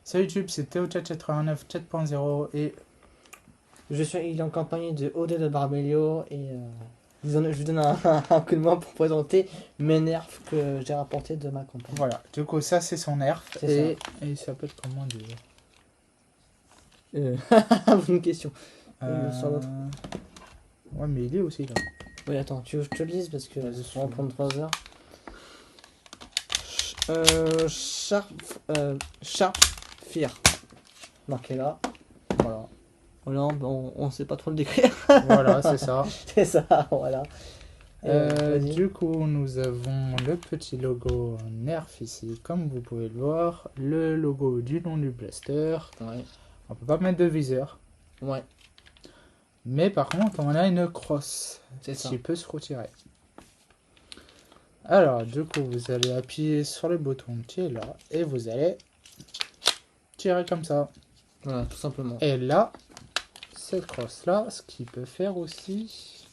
Salut YouTube, c'est ThéoChat89 7.0 et Il est en compagnie de Odé de Barbelio et je vous donne un coup de main pour présenter mes nerfs que j'ai rapportés de ma campagne. voilà, du coup ça c'est son nerf C'est et il s'appelle comment déjà Bonne question. Sur l'autre. Ouais mais il est aussi là. Oui, attends, tu veux que je te le lise parce que Vas-y, ça va prendre 3 heures. Sharp Fear. Marqué là. Voilà, Voilà, bon, on sait pas trop le décrire. voilà c'est ça. C'est ça, voilà. Vas-y. Du coup nous avons le petit logo nerf ici, comme vous pouvez le voir, le logo du nom du blaster. Ouais. On peut pas mettre de viseur, Ouais, mais par contre on a une crosse c'est ça. qui peut se retirer. Alors, du coup, vous allez appuyer sur le bouton qui est là et vous allez tirer comme ça. Voilà, tout simplement. Et là, cette crosse-là, ce qu'il peut faire aussi,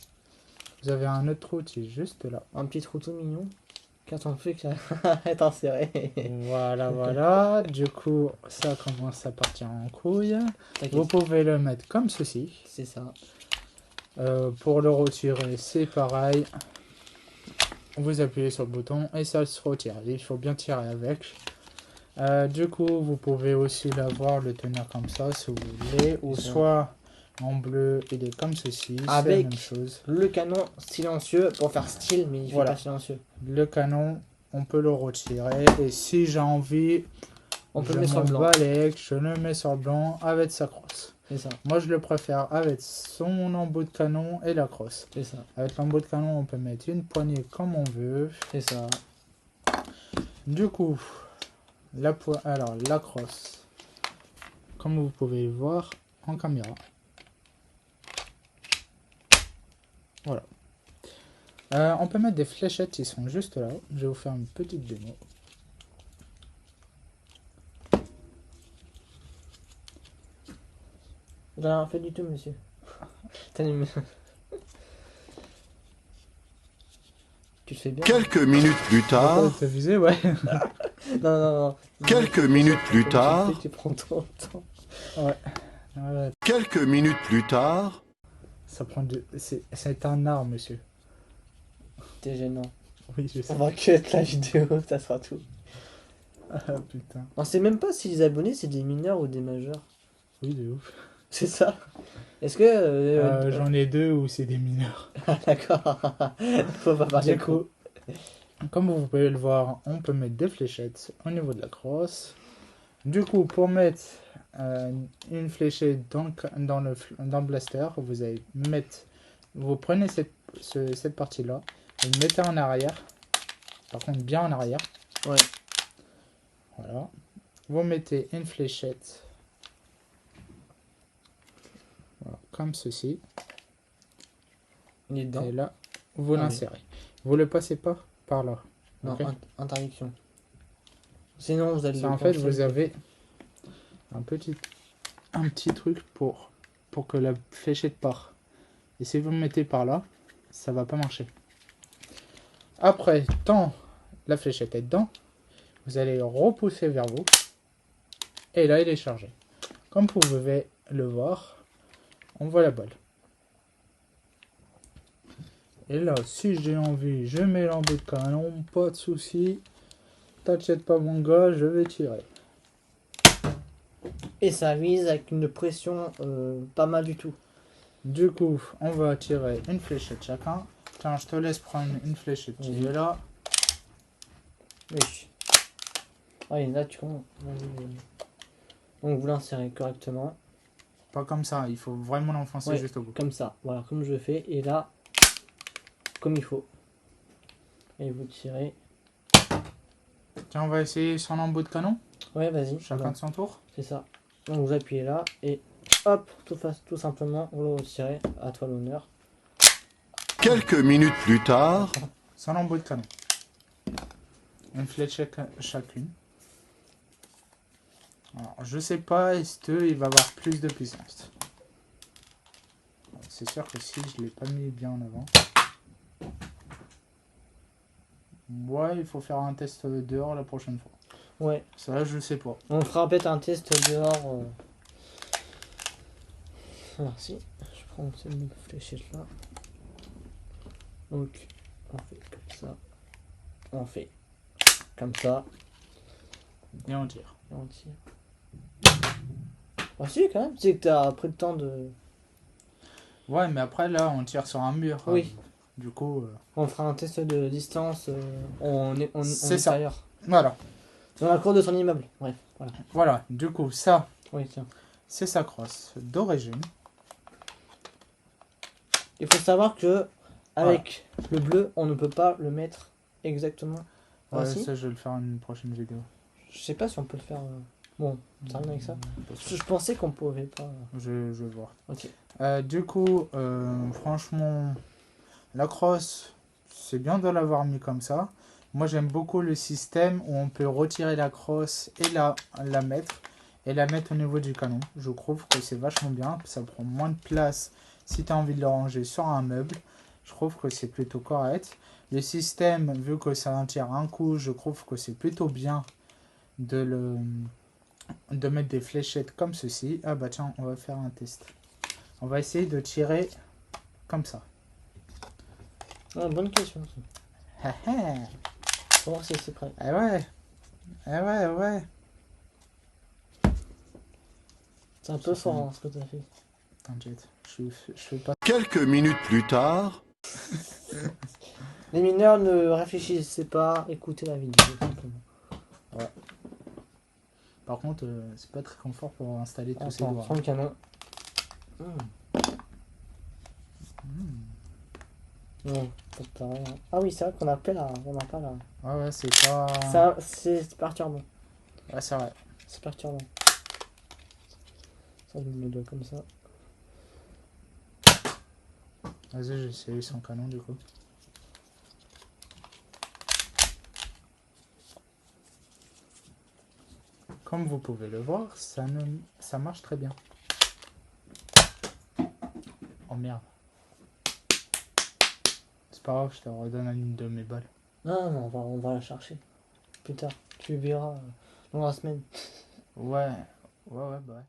vous avez un autre trou qui est juste là. Un petit trou tout mignon. Quand on fait que ça est inséré. Voilà, voilà. Du coup, ça commence à partir en couille. T'inquiète. Vous pouvez le mettre comme ceci. C'est ça. Pour le retirer, c'est pareil. Vous appuyez sur le bouton et ça se retire. Il faut bien tirer avec. Du coup, vous pouvez aussi l'avoir, le tenir comme ça si vous voulez, ou soit en bleu, il est comme ceci, c'est la Avec même chose. le canon silencieux pour faire style, mais il fait Voilà. pas silencieux. Le canon, on peut le retirer, et si j'ai envie, On peut je le mettre sur le m'en blanc. bats les couilles, je le mets sur le blanc avec sa crosse. C'est ça. Moi, je le préfère avec son embout de canon et la crosse. C'est ça. Avec l'embout de canon, on peut mettre une poignée comme on veut. C'est ça. Du coup, la crosse, comme vous pouvez le voir en caméra. Voilà. On peut mettre des fléchettes qui sont juste là. Je vais vous faire une petite démo. J'ai rien fait du tout, monsieur. Tu te fais bien. Quelques minutes plus tard, T'as visé, ouais. Non. quelques minutes plus Comme tard, tu prends ton temps. Ouais. quelques minutes plus tard, Ça prend du... C'est un art, monsieur. T'es gênant. Oui, je sais. On va cut la vidéo, ça sera tout. Ah putain. On sait même pas si les abonnés c'est des mineurs ou des majeurs. Oui, de ouf. C'est ça. Est-ce que. J'en ai deux où c'est des mineurs. Ah, d'accord. Faut pas parler Du coup, comme vous pouvez le voir, on peut mettre des fléchettes au niveau de la crosse. Du coup, pour mettre une fléchette dans le blaster, vous prenez cette partie-là, vous le mettez en arrière, par contre bien en arrière. Ouais. Voilà. Vous mettez une fléchette, voilà, comme ceci, Il est dedans. et là, vous Ah l'insérez. Vous le passez pas par là. Non, Ok. interdiction. Sinon, vous allez. Ça, en fait, vous avez un petit truc pour que la fléchette part. Et si vous le mettez par là, ça va pas marcher. Après, tant la fléchette est dedans, vous allez repousser vers vous. Et là, il est chargé. Comme vous pouvez le voir, on voit la balle. Et là, si j'ai envie, je mets l'embout de canon, pas de souci. T'inquiète pas mon gars, je vais tirer. Et ça vise avec une pression pas mal du tout. Du coup, on va tirer une fléchette chacun. Tiens, je te laisse prendre une fléchette qui est là. Oui. Allez, là tu comprends. Donc vous l'insérez correctement. Pas comme ça, il faut vraiment l'enfoncer Ouais, juste au bout. comme ça, voilà, comme je fais. Et là, comme il faut. Et vous tirez. Tiens, on va essayer son embout de canon. Ouais, vas-y. Chacun de son tour. C'est ça. Donc vous appuyez là et hop, tout simplement, vous le retirez. À toi l'honneur. quelques minutes plus tard, Son embout de canon. Une fléchette chacune. Alors, je sais pas, est-ce qu'il va avoir plus de puissance. C'est sûr que si je l'ai pas mis bien en avant. Ouais, il faut faire un test dehors la prochaine fois. Ouais. Ça, je sais pas. On fera peut-être un test dehors. Alors si, je prends cette fléchette là. Donc, on fait comme ça. On fait comme ça. Et on tire. Et on tire. Ah si, quand même. C'est que t'as pris le temps de... Ouais, mais après, là, on tire sur un mur. Oui. Du coup, On fera un test de distance en C'est ça. extérieur. voilà. Dans la cour de son immeuble. Bref, voilà. Voilà. Du coup, ça, Oui, tiens. c'est sa crosse d'origine. Il faut savoir que avec le bleu, on ne peut pas le mettre exactement Ouais, ainsi. ça, je vais le faire dans une prochaine vidéo. Je sais pas si on peut le faire. Bon, ça rien avec ça. Je pensais qu'on pouvait pas. Je vais voir. Ok. Du coup, franchement, la crosse, c'est bien de l'avoir mis comme ça. Moi, j'aime beaucoup le système où on peut retirer la crosse et la mettre. Et la mettre au niveau du canon. Je trouve que c'est vachement bien. Ça prend moins de place si tu as envie de le ranger sur un meuble. Je trouve que c'est plutôt correct. Le système, vu que ça en tire un coup, je trouve que c'est plutôt bien de mettre des fléchettes comme ceci. Ah bah tiens, on va faire un test. On va essayer de tirer comme ça. Ah, bonne question. Ah ah. Faut voir si c'est prêt. Ah ouais. Ah ouais, ouais. C'est un peu fort hein, ce que tu as fait. T'inquiète, je fais pas. Quelques minutes plus tard, Les mineurs ne réfléchissez pas, écoutez la vidéo. Simplement. Par contre, c'est pas très confort pour installer tous ces Attends, doigts. prends le canon. Non, pas rien. Ah oui, c'est vrai qu'on a pas là. On a pas là. Ouais, ouais, c'est pas. Ça, c'est perturbant. Ouais, c'est vrai. C'est perturbant. Ça, je me le dois comme ça. Vas-y, j'ai essayé son canon du coup. Comme vous pouvez le voir, ça marche très bien. Oh merde. C'est pas grave, je te redonne une de mes balles. Non, non, on va la chercher. Plus tard. Tu verras dans la semaine. Ouais, ouais, bah ouais.